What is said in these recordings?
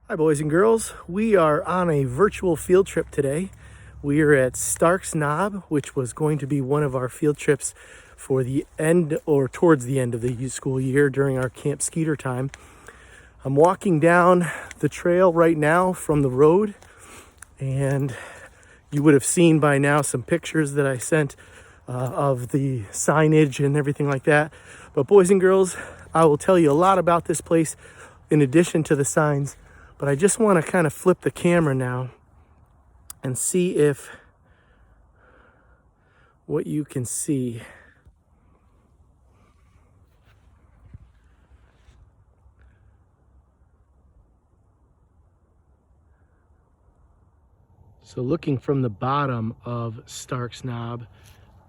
Hi boys and girls, we are on a virtual field trip today. We are at Starks Knob, which was going to be one of our field trips for the end or towards the end of the school year during our Camp Skeeter time. I'm walking down the trail right now from the road, and you would have seen by now some pictures that I sent of the signage and everything like that. But boys and girls, I will tell you a lot about this place in addition to the signs. But I just want to kind of flip the camera now and see if what you can see. So looking from the bottom of Starks Knob,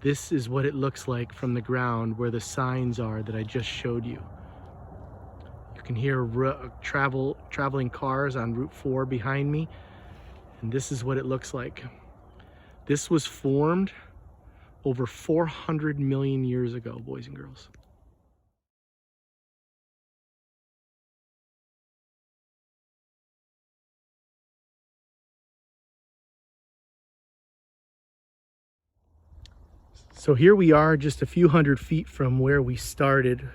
this is what it looks like from the ground where the signs are that I just showed you. You can hear traveling cars on Route 4 behind me, and this is what it looks like. This was formed over 400 million years ago, boys and girls. So here we are just a few hundred feet from where we started,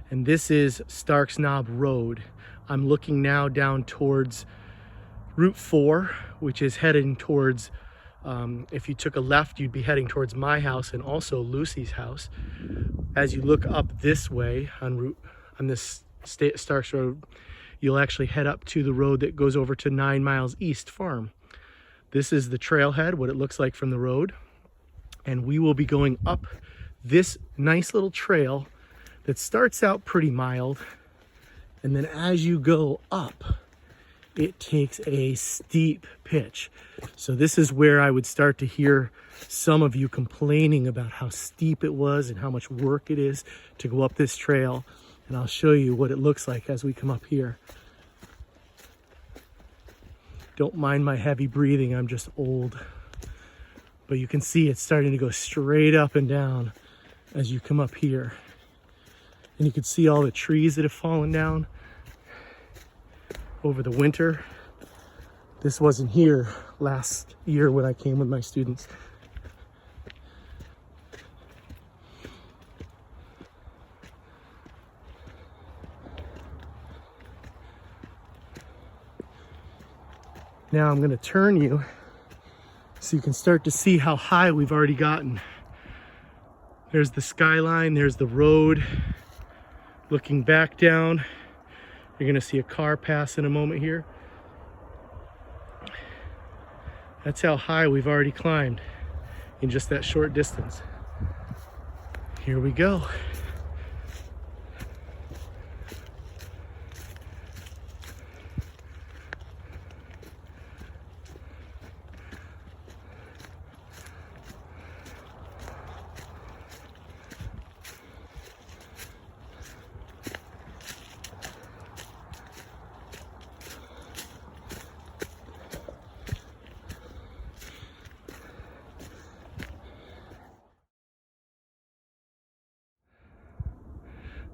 and this is Starks Knob Road. I'm looking now down towards Route 4, which is heading towards, if you took a left, you'd be heading towards my house and also Lucy's house. As you look up this way on this Starks Road, you'll actually head up to the road that goes over to 9 Miles East Farm. This is the trailhead, what it looks like from the road. And we will be going up this nice little trail that starts out pretty mild. And then as you go up, it takes a steep pitch. So this is where I would start to hear some of you complaining about how steep it was and how much work it is to go up this trail. And I'll show you what it looks like as we come up here. Don't mind my heavy breathing, I'm just old. But you can see it's starting to go straight up and down as you come up here. And you can see all the trees that have fallen down over the winter. This wasn't here last year when I came with my students. Now I'm going to turn you so you can start to see how high we've already gotten. There's the skyline, there's the road. Looking back down, you're gonna see a car pass in a moment here. That's how high we've already climbed in just that short distance. Here we go.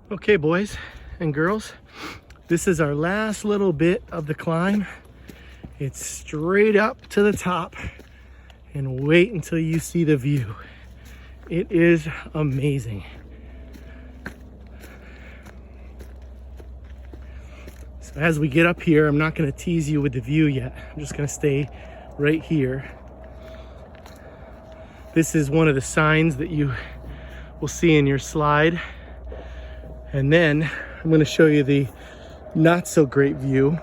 Okay, boys and girls, this is our last little bit of the climb. It's straight up to the top, and wait until you see the view. It is amazing. So as we get up here, I'm not going to tease you with the view yet. I'm just going to stay right here. This is one of the signs that you will see in your slide. And then I'm going to show you the not so great view.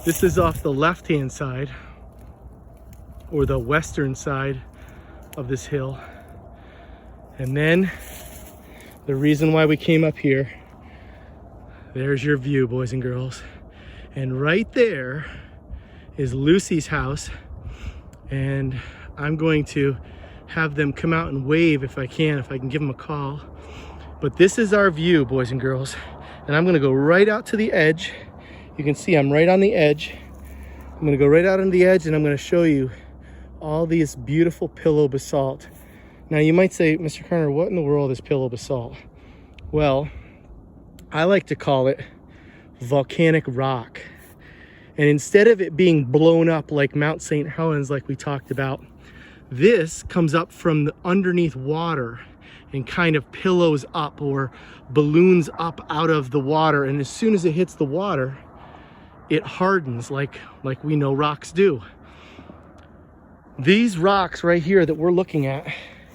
This is off the left-hand side, or the western side of this hill. And then the reason why we came up here, there's your view, boys and girls. And right there is Lucy's house. And I'm going to have them come out and wave if I can give them a call. But this is our view, boys and girls. And I'm gonna go right out to the edge. You can see I'm right on the edge. I'm gonna go right out on the edge and I'm gonna show you all these beautiful pillow basalt. Now you might say, Mr. Carner, what in the world is pillow basalt? Well, I like to call it volcanic rock. And instead of it being blown up like Mount St. Helens, like we talked about, this comes up from the underneath water and kind of pillows up or balloons up out of the water. And as soon as it hits the water, it hardens like we know rocks do. These rocks right here that we're looking at,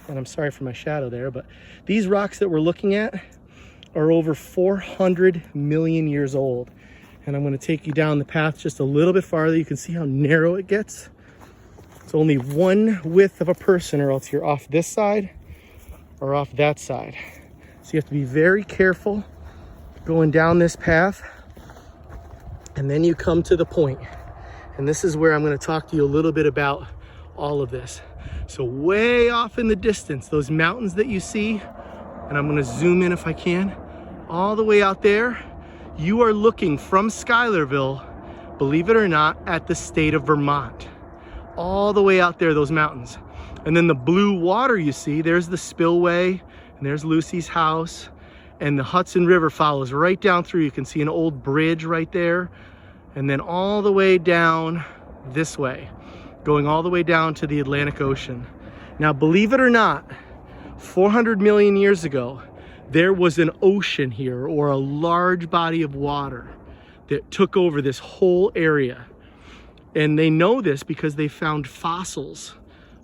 and I'm sorry for my shadow there, but these rocks that we're looking at are over 400 million years old. And I'm going to take you down the path just a little bit farther. You can see how narrow it gets. It's only one width of a person, or else you're off this side or off that side. So you have to be very careful going down this path. And then you come to the point. And this is where I'm going to talk to you a little bit about all of this. So way off in the distance, those mountains that you see, and I'm going to zoom in if I can, all the way out there, you are looking from Schuylerville, believe it or not, at the state of Vermont. All the way out there, those mountains. And then the blue water you see, there's the spillway, and there's Lucy's house, and the Hudson River follows right down through. You can see an old bridge right there, and then all the way down this way, going all the way down to the Atlantic Ocean. Now, believe it or not, 400 million years ago, there was an ocean here, or a large body of water that took over this whole area. And they know this because they found fossils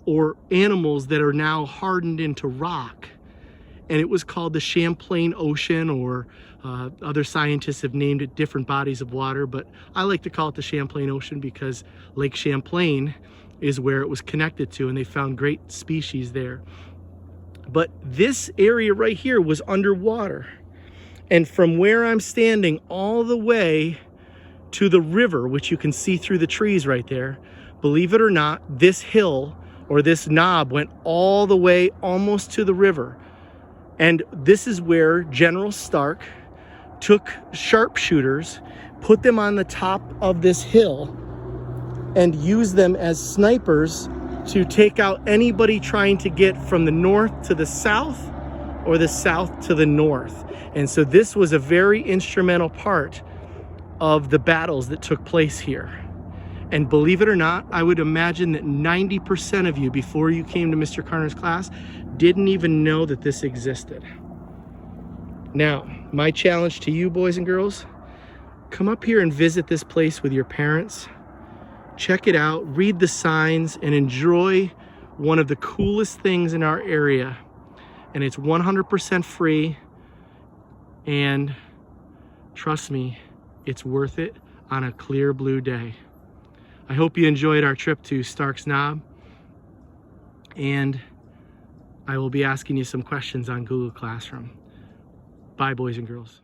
or animals that are now hardened into rock. And it was called the Champlain Ocean, or other scientists have named it different bodies of water, but I like to call it the Champlain Ocean because Lake Champlain is where it was connected to, and they found great species there. But this area right here was underwater. And from where I'm standing all the way to the river, which you can see through the trees right there, believe it or not, this hill or this knob went all the way almost to the river. And this is where General Stark took sharpshooters, put them on the top of this hill, and used them as snipers to take out anybody trying to get from the north to the south or the south to the north. And so this was a very instrumental part of the battles that took place here. And believe it or not, I would imagine that 90% of you, before you came to Mr. Carner's class, didn't even know that this existed. Now, my challenge to you, boys and girls, come up here and visit this place with your parents. Check it out, read the signs, and enjoy one of the coolest things in our area. And it's 100% free. And trust me, it's worth it on a clear blue day. I hope you enjoyed our trip to Stark's Knob. And I will be asking you some questions on Google Classroom. Bye, boys and girls.